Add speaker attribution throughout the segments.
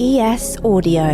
Speaker 1: ES Audio.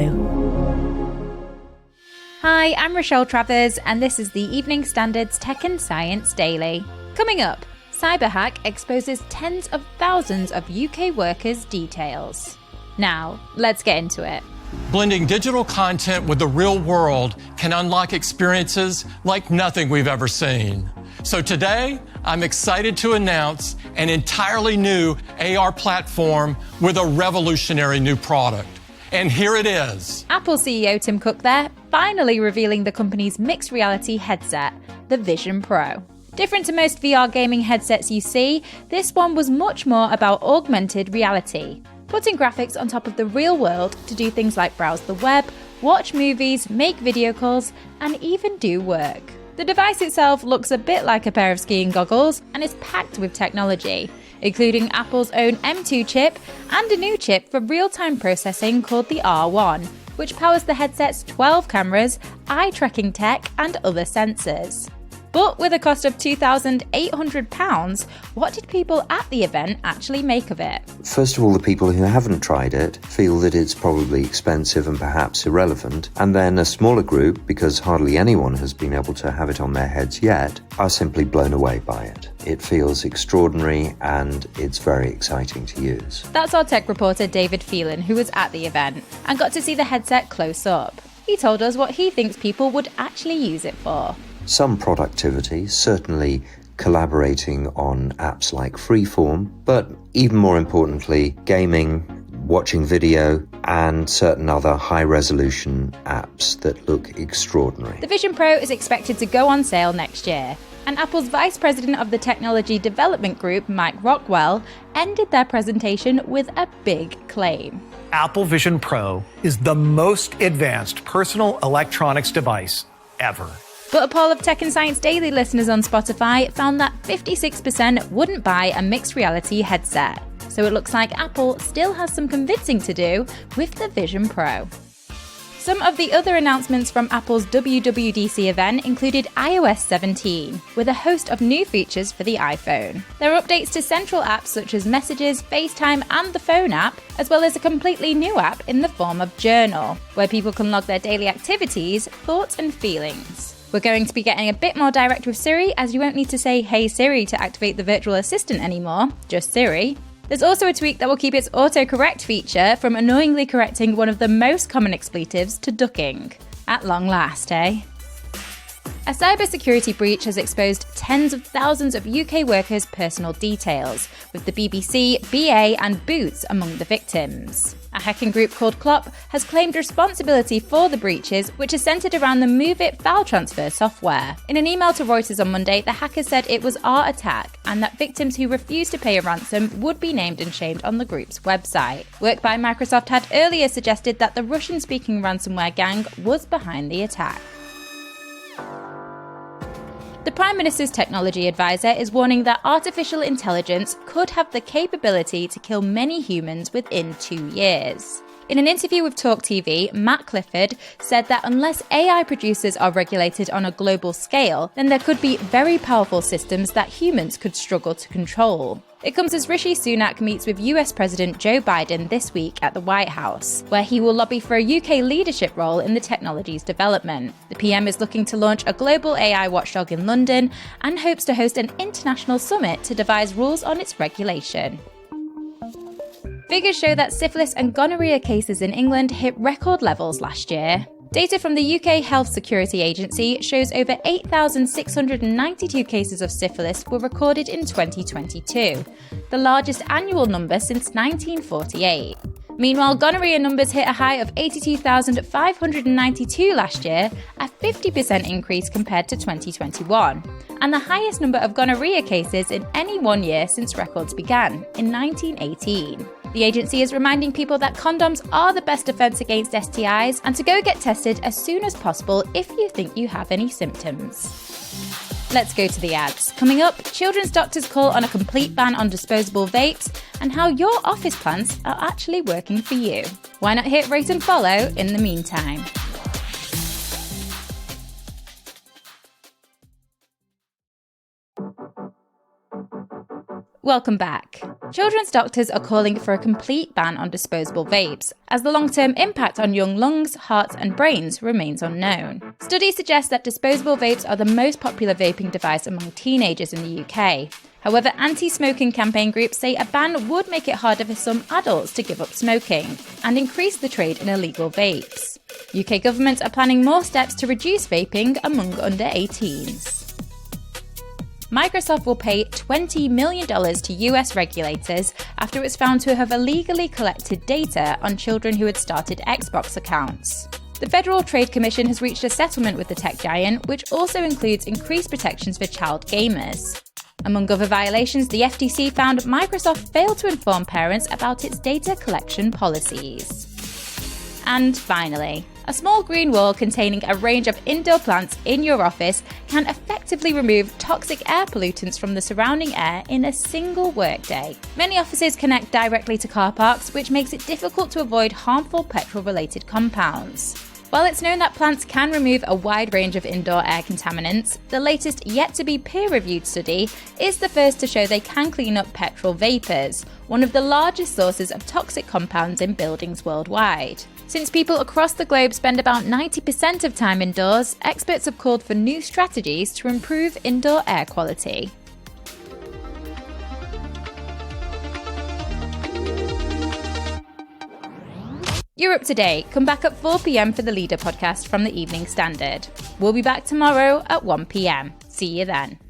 Speaker 2: Hi, I'm Rochelle Travers, and this is the Evening Standard's Tech and Science Daily. Coming up, cyberhack exposes tens of thousands of UK workers' details. Now, let's get into it.
Speaker 3: Blending digital content with the real world can unlock experiences like nothing we've ever seen. So today, I'm excited to announce an entirely new AR platform with a revolutionary new product. And here it is.
Speaker 2: Apple CEO Tim Cook there, finally revealing the company's mixed reality headset, the Vision Pro. Different to most VR gaming headsets you see, this one was much more about augmented reality, putting graphics on top of the real world to do things like browse the web, watch movies, make video calls, and even do work. The device itself looks a bit like a pair of skiing goggles and is packed with technology, including Apple's own M2 chip and a new chip for real-time processing called the R1, which powers the headset's 12 cameras, eye tracking tech, and other sensors. But with a cost of £2,800, what did people at the event actually make of it?
Speaker 4: First of all, the people who haven't tried it feel that it's probably expensive and perhaps irrelevant. And then a smaller group, because hardly anyone has been able to have it on their heads yet, are simply blown away by it. It feels extraordinary and it's very exciting to use.
Speaker 2: That's our tech reporter David Phelan, who was at the event and got to see the headset close up. He told us what he thinks people would actually use it for.
Speaker 4: Some productivity, certainly collaborating on apps like Freeform, but even more importantly, gaming, watching video, and certain other high-resolution apps that look extraordinary.
Speaker 2: The Vision Pro is expected to go on sale next year, and Apple's Vice President of the Technology Development Group, Mike Rockwell, ended their presentation with a big claim.
Speaker 5: Apple Vision Pro is the most advanced personal electronics device ever.
Speaker 2: But a poll of Tech and Science Daily listeners on Spotify found that 56% wouldn't buy a mixed reality headset. So it looks like Apple still has some convincing to do with the Vision Pro. Some of the other announcements from Apple's WWDC event included iOS 17, with a host of new features for the iPhone. There are updates to central apps such as Messages, FaceTime, and the Phone app, as well as a completely new app in the form of Journal, where people can log their daily activities, thoughts, and feelings. We're going to be getting a bit more direct with Siri, as you won't need to say "Hey Siri" to activate the virtual assistant anymore, just Siri. There's also a tweak that will keep its autocorrect feature from annoyingly correcting one of the most common expletives to ducking. At long last, eh? A cybersecurity breach has exposed tens of thousands of UK workers' personal details, with the BBC, BA and Boots among the victims. A hacking group called Clop has claimed responsibility for the breaches, which are centred around the Move It file transfer software. In an email to Reuters on Monday, the hackers said it was our attack and that victims who refused to pay a ransom would be named and shamed on the group's website. Work by Microsoft had earlier suggested that the Russian-speaking ransomware gang was behind the attack. The Prime Minister's technology advisor is warning that artificial intelligence could have the capability to kill many humans within 2 years. In an interview with Talk TV, Matt Clifford said that unless AI producers are regulated on a global scale, then there could be very powerful systems that humans could struggle to control. It comes as Rishi Sunak meets with US President Joe Biden this week at the White House, where he will lobby for a UK leadership role in the technology's development. The PM is looking to launch a global AI watchdog in London and hopes to host an international summit to devise rules on its regulation. Figures show that syphilis and gonorrhoea cases in England hit record levels last year. Data from the UK Health Security Agency shows over 8,692 cases of syphilis were recorded in 2022, the largest annual number since 1948. Meanwhile, gonorrhoea numbers hit a high of 82,592 last year, a 50% increase compared to 2021, and the highest number of gonorrhoea cases in any 1 year since records began, in 1918. The agency is reminding people that condoms are the best defense against STIs and to go get tested as soon as possible if you think you have any symptoms. Let's go to the ads. Coming up, children's doctors call on a complete ban on disposable vapes and how your office plants are actually working for you. Why not hit rate and follow in the meantime? Welcome back. Children's doctors are calling for a complete ban on disposable vapes, as the long-term impact on young lungs, hearts and brains remains unknown. Studies suggest that disposable vapes are the most popular vaping device among teenagers in the UK. However, anti-smoking campaign groups say a ban would make it harder for some adults to give up smoking and increase the trade in illegal vapes. UK government are planning more steps to reduce vaping among under 18s. Microsoft will pay $20 million to US regulators after it was found to have illegally collected data on children who had started Xbox accounts. The Federal Trade Commission has reached a settlement with the tech giant, which also includes increased protections for child gamers. Among other violations, the FTC found Microsoft failed to inform parents about its data collection policies. And finally, a small green wall containing a range of indoor plants in your office can effectively remove toxic air pollutants from the surrounding air in a single workday. Many offices connect directly to car parks, which makes it difficult to avoid harmful petrol-related compounds. While it's known that plants can remove a wide range of indoor air contaminants, the latest yet-to-be peer-reviewed study is the first to show they can clean up petrol vapours, one of the largest sources of toxic compounds in buildings worldwide. Since people across the globe spend about 90% of time indoors, experts have called for new strategies to improve indoor air quality. You're up to date. Come back at 4 p.m. for the Leader podcast from the Evening Standard. We'll be back tomorrow at 1 p.m. See you then.